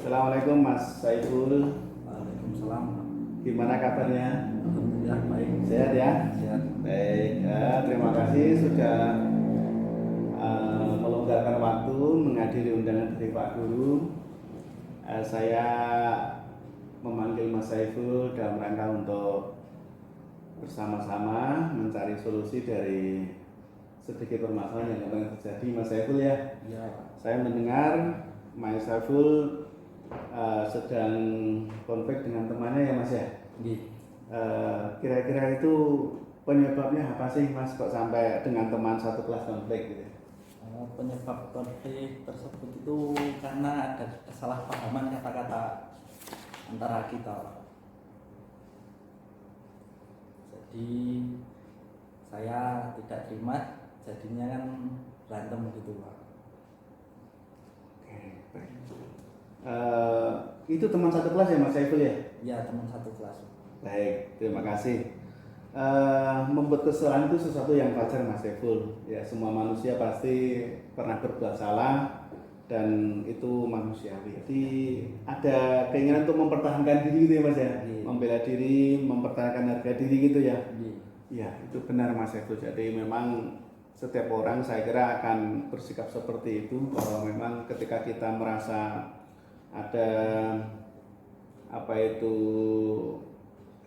Assalamualaikum Mas Saiful. Waalaikumsalam. Gimana kabarnya? Alhamdulillah baik. Sehat ya? Sehat. Baik. Terima kasih sudah meluangkan waktu menghadiri undangan dari Pak Guru. Saya memanggil Mas Saiful dalam rangka untuk bersama-sama mencari solusi dari sedikit permasalahan yang kemarin terjadi, Mas Saiful ya. Iya. Saya mendengar Mas Saiful sedang konflik dengan temannya ya Mas ya. Kira-kira itu penyebabnya apa sih Mas, kok sampai dengan teman satu kelas konflik gitu? Penyebab konflik tersebut itu karena ada kesalahpahaman kata-kata antara kita. Jadi saya tidak terima, jadinya kan berantem gitu Pak. Oke, baik. Itu teman satu kelas ya Mas Saiful ya? Iya, teman satu kelas. Baik, terima kasih. Membuat kesalahan itu sesuatu yang wajar Mas Saiful. Ya, semua manusia pasti pernah berbuat salah dan itu manusiawi. Jadi ada keinginan untuk mempertahankan diri gitu ya Mas ya? Membela diri, mempertahankan harga diri gitu ya? Iya, itu benar Mas Saiful. Jadi memang setiap orang saya kira akan bersikap seperti itu, bahwa memang ketika kita merasa ada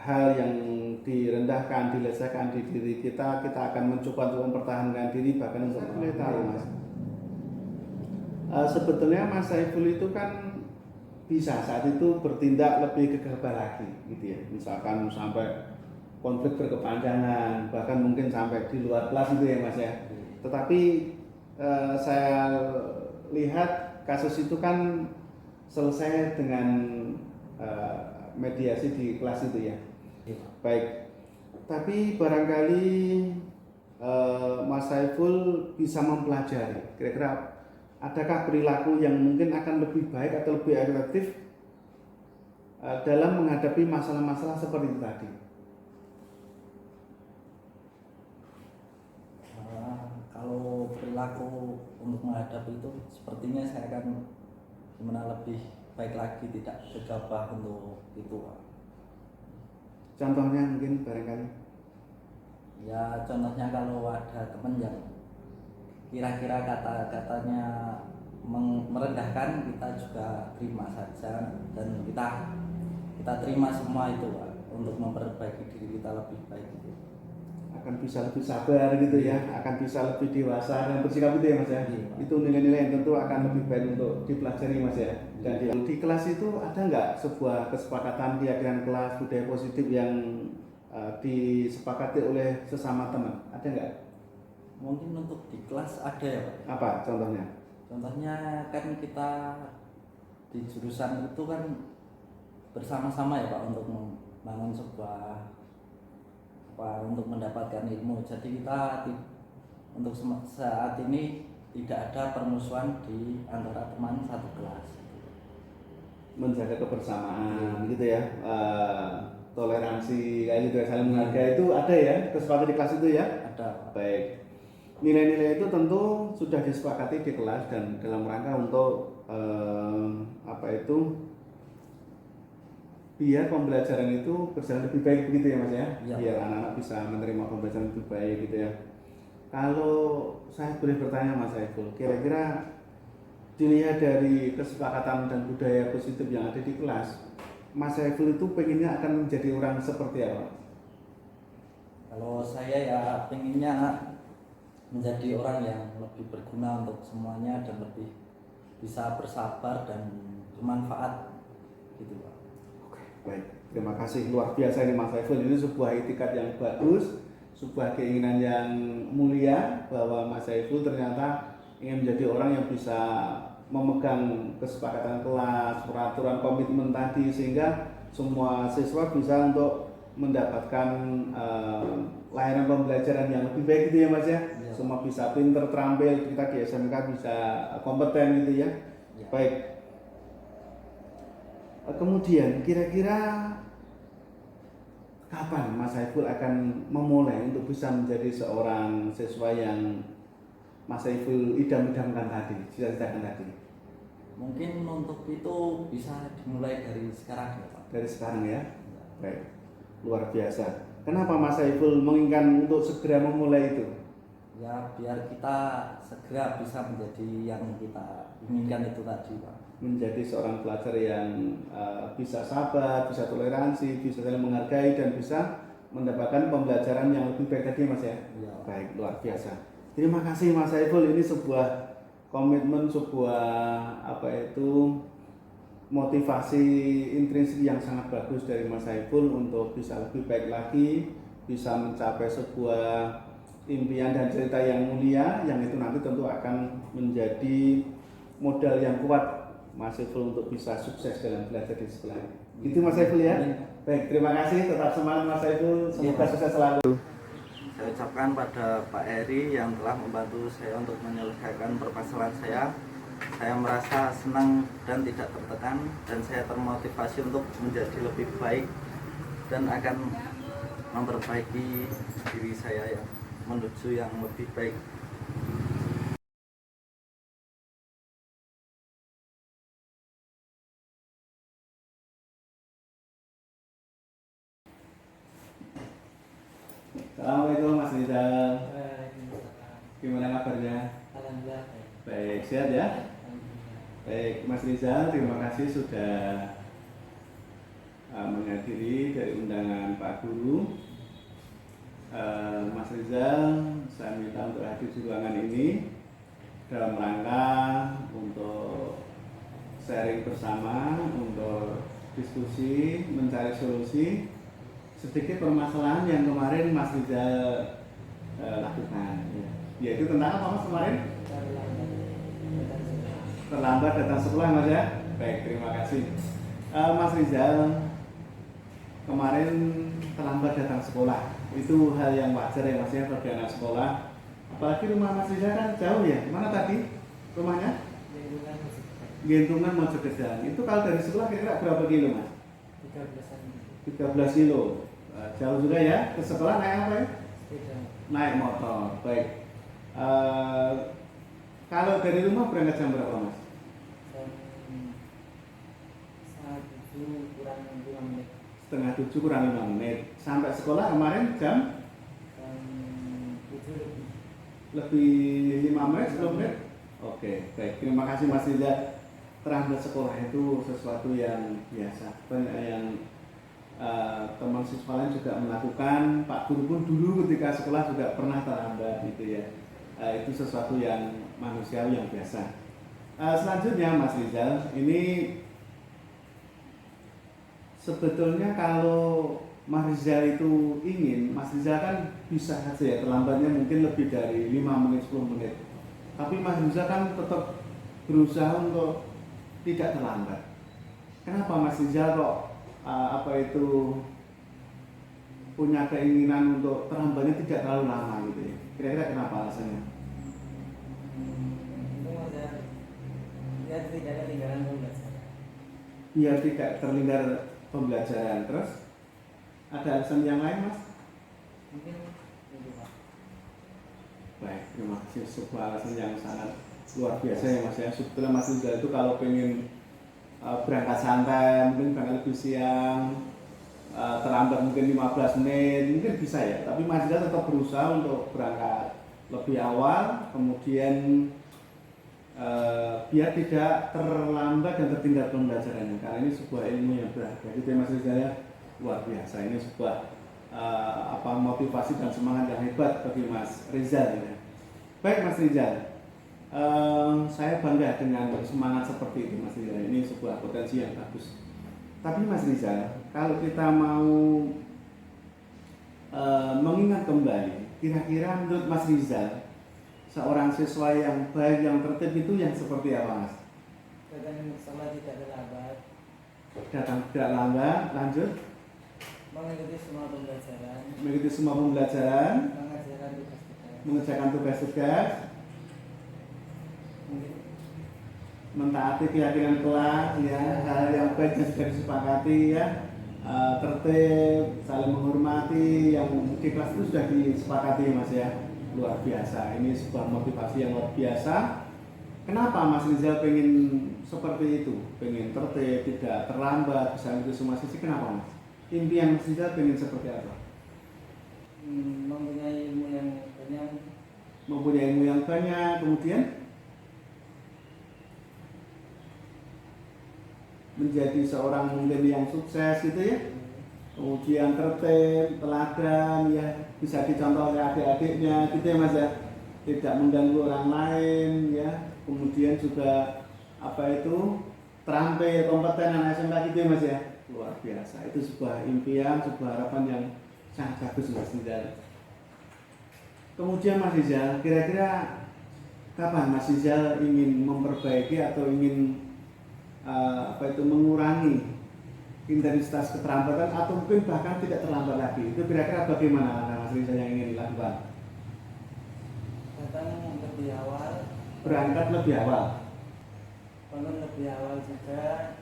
hal yang direndahkan, dilecehkan di diri kita akan mencoba untuk mempertahankan diri, bahkan untuk tahu Mas. Sebetulnya Mas Saiful itu kan bisa saat itu bertindak lebih gegabah lagi gitu ya. Misalkan sampai konflik berkepanjangan, bahkan mungkin sampai di luar kelas itu ya Mas ya. Tetapi saya lihat kasus itu kan selesai dengan mediasi di kelas itu ya. Baik, tapi barangkali Mas Saiful bisa mempelajari kira-kira adakah perilaku yang mungkin akan lebih baik atau lebih efektif dalam menghadapi masalah-masalah seperti itu tadi. Kalau perilaku untuk menghadapi itu sepertinya saya akan gimana lebih baik lagi, tidak gegabah untuk itu Pak. Contohnya mungkin barangkali? Ya contohnya kalau ada teman yang kira-kira kata-katanya merendahkan, kita juga terima saja dan kita terima semua itu Pak, untuk memperbaiki diri kita lebih baik gitu. Akan bisa lebih sabar gitu ya, akan bisa lebih dewasa dan bersikap itu ya Mas ya. Itu nilai-nilai yang tentu akan lebih baik untuk dipelajari Mas ya. Dan di kelas itu ada nggak sebuah kesepakatan keyakinan kelas budaya positif yang disepakati oleh sesama teman? Ada nggak? Mungkin untuk di kelas ada ya Pak. Apa contohnya? Contohnya kan kita di jurusan itu kan bersama-sama ya Pak, untuk membangun sebuah untuk mendapatkan ilmu. Jadi kita untuk saat ini tidak ada permusuhan di antara teman satu kelas. Menjaga kebersamaan gitu ya, toleransi kayak gitu ya, saling menghargai itu ada ya, kesepakatan di kelas itu ya? Ada. Baik. Nilai-nilai itu tentu sudah disepakati di kelas dan dalam rangka untuk biar pembelajaran itu berjalan lebih baik begitu ya Mas ya? Ya. Biar anak-anak bisa menerima pembelajaran lebih baik gitu ya. Kalau saya boleh bertanya Mas Saiful, kira-kira dilihat dari kesepakatan dan budaya positif yang ada di kelas, Mas Saiful itu pengennya akan menjadi orang seperti apa? Kalau saya ya pengennya menjadi orang yang lebih berguna untuk semuanya dan lebih bisa bersabar dan bermanfaat gitu Pak. Baik, terima kasih, luar biasa ini Mas Saiful. Ini sebuah itikat yang bagus, sebuah keinginan yang mulia bahwa Mas Saiful ternyata ingin menjadi orang yang bisa memegang kesepakatan kelas, peraturan komitmen tadi, sehingga semua siswa bisa untuk mendapatkan layanan pembelajaran yang lebih baik gitu ya Mas ya. Iya. Semua bisa pinter, terampil, kita di SMK bisa kompeten gitu ya. Iya. Baik. Kemudian kira-kira kapan Mas Saiful akan memulai untuk bisa menjadi seorang siswa yang Mas Saiful idam-idamkan tadi, cita-citakan tadi? Mungkin untuk itu bisa dimulai dari sekarang ya Pak. Dari sekarang ya? Baik, luar biasa. Kenapa Mas Saiful menginginkan untuk segera memulai itu? Ya biar kita segera bisa menjadi yang kita inginkan itu tadi Pak. Menjadi seorang pelajar yang bisa sabar, bisa toleransi, bisa saling menghargai, dan bisa mendapatkan pembelajaran yang lebih baik tadi Mas ya? Iya. Baik, luar biasa. Terima kasih Mas Saiful, ini sebuah komitmen, sebuah motivasi intrinsik yang sangat bagus dari Mas Saiful untuk bisa lebih baik lagi, bisa mencapai sebuah impian dan cerita yang mulia, yang itu nanti tentu akan menjadi modal yang kuat Mas Saiful untuk bisa sukses dalam belajar di sekolah. Itu Mas Saiful ya. Baik, terima kasih, tetap semangat Mas Saiful, semoga sukses selalu. Saya ucapkan pada Pak Eri yang telah membantu saya untuk menyelesaikan permasalahan saya. Saya merasa senang dan tidak tertekan, dan saya termotivasi untuk menjadi lebih baik dan akan memperbaiki diri saya yang menuju yang lebih baik. Assalamualaikum Mas Rizal. Gimana kabarnya? Alhamdulillah. Baik, sehat ya? Baik, Mas Rizal, terima kasih sudah menghadiri dari undangan Pak Guru. Mas Rizal, saya minta untuk hadir di ruangan ini dalam rangka untuk sharing bersama, untuk diskusi, mencari solusi sedikit permasalahan yang kemarin Mas Rizal lakukan. Yaitu tentang apa Mas kemarin? Terlambat datang sekolah Mas ya. Baik, terima kasih. Mas Rizal kemarin terlambat datang sekolah, itu hal yang wajar ya Mas ya bagi anak sekolah. Apalagi rumah Mas Rizal kan jauh ya. Mana tadi rumahnya? Gentungan Mojokerto. Itu kalau dari sekolah kira-kira berapa kilo Mas? 13 kilo. Jauh juga ya. Ke sekolah naik apa ya? Naik motor. Baik. Kalau dari rumah berangkat jam berapa Mas? Setengah 7 kurang 5 menit. Sampai sekolah kemarin jam? Lebih 5 menit, 10 menit? Oke, baik. Terima kasih Mas Rizal. Terlambat sekolah itu sesuatu yang biasa. Banyak yang teman siswa lain juga melakukan. Pak Guru pun dulu ketika sekolah juga pernah terlambat gitu ya. Itu sesuatu yang manusiawi yang biasa. Selanjutnya Mas Rizal, ini sebetulnya kalau Mas Rizal itu ingin, Mas Rizal kan bisa saja ya, terlambatnya mungkin lebih dari 5 menit, 10 menit. Tapi Mas Rizal kan tetap berusaha untuk tidak terlambat. Kenapa Mas Rizal kok punya keinginan untuk terlambatnya tidak terlalu lama gitu ya? Kira-kira kenapa alasannya? Biar tidak ketinggalan pembelajaran. Biar tidak terlingkar pembelajaran. Terus ada alasan yang lain Mas? Mungkin itu Pak. Baik, terima kasih. Sebuah alasan yang sangat luar biasa ya Mas ya. Sebetulnya Mas Rizal itu kalau pengen berangkat santai, mungkin berangkat lebih siang, terlambat mungkin 15 menit, mungkin bisa ya. Tapi Mas Rizal tetap berusaha untuk berangkat lebih awal, kemudian biar tidak terlambat dan tertinggal pembelajarannya. Karena ini sebuah ilmu yang berharga. Itu ya Mas Rizal ya, luar biasa. Ini sebuah motivasi dan semangat yang hebat bagi Mas Rizal ya. Baik Mas Rizal, saya bangga dengan semangat seperti itu Mas Rizal. Ini sebuah potensi yang bagus. Tapi Mas Rizal, kalau kita mau mengingat kembali, kira-kira menurut Mas Rizal, seorang siswa yang baik, yang tertib itu yang seperti apa Mas? Datang sholat tidak terlambat, Datang tidak lambat, lanjut mengikuti semua pembelajaran, mengikuti semua pembelajaran, mengerjakan tugas-tugas, mengerjakan tugas-tugas, mungkin mentaati keyakinan kelas, ya, hal yang baik yang sudah disepakati, ya, tertib, saling menghormati, yang di kelas itu sudah disepakati, Mas, ya, luar biasa. Ini sebuah motivasi yang luar biasa. Kenapa Mas Rizal pengen seperti itu, pengen tertib, tidak terlambat, bisa itu semua sisi? Kenapa, Mas? Impian Mas Rizal pengen seperti apa? mempunyai ilmu yang banyak, Mempunyai ilmu yang banyak, kemudian menjadi seorang mungkin yang sukses gitu ya, kemudian tertib, teladan, ya, bisa dicontoh oleh adik-adiknya gitu ya, Mas, ya, tidak mengganggu orang lain, ya, kemudian juga apa itu terampil, kompeten anak SMK gitu ya, Mas, ya, luar biasa. Itu sebuah impian, sebuah harapan yang sangat bagus, Mas Rizal. Kemudian Mas Rizal, kira-kira kapan Mas Rizal ingin memperbaiki atau ingin mengurangi intensitas keterlambatan atau mungkin bahkan tidak terlambat lagi? Itu kira-kira bagaimana Mas Rizal yang ingin dilakukan? datang lebih awal, Berangkat lebih awal, bangun lebih awal juga,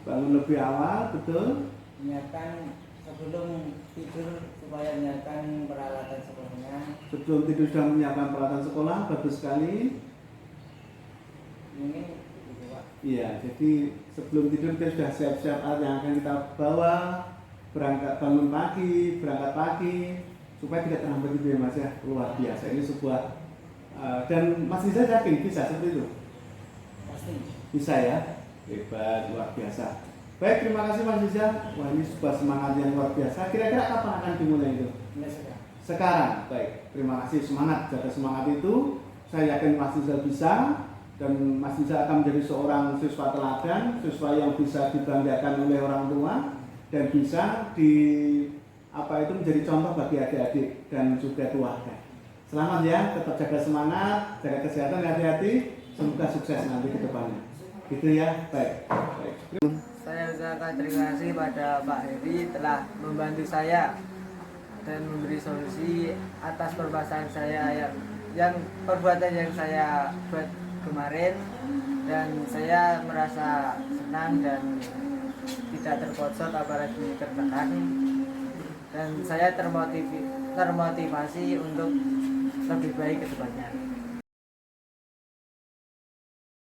bangun lebih awal, betul. menyiapkan sebelum tidur supaya menyiapkan peralatan sekolahnya. Sebelum tidur sudah menyiapkan peralatan sekolah, bagus sekali. Mungkin gitu Pak. Iya, jadi sebelum tidur kita sudah siap-siap alat yang akan kita bawa, bangun pagi, berangkat pagi, supaya tidak terlambat gitu ya, Mas, ya. Luar biasa, ini sebuah dan Mas Rizal yakin bisa seperti itu? Pasti. Bisa ya, hebat, luar biasa. Baik, terima kasih Mas Rizal. Wah, ini sebuah semangat yang luar biasa. Kira-kira kapan akan dimulai itu? Mulai sekarang. Sekarang. Baik, terima kasih, semangat, jaga semangat itu. Saya yakin Mas Rizal bisa, dan Mas Rizal akan menjadi seorang siswa teladan, siswa yang bisa dibanggakan oleh orang tua dan bisa menjadi contoh bagi adik-adik dan juga keluarga. Selamat ya, tetap jaga semangat, jaga kesehatan, hati-hati, semoga sukses nanti ke depannya. Gitu ya, baik. Saya ucapkan terima kasih pada Pak Heri telah membantu saya dan memberi solusi atas permasalahan saya yang perbuatan yang saya buat kemarin, dan saya merasa senang dan tidak terpojok apalagi tertekan, dan saya termotivasi untuk lebih baik ke depannya.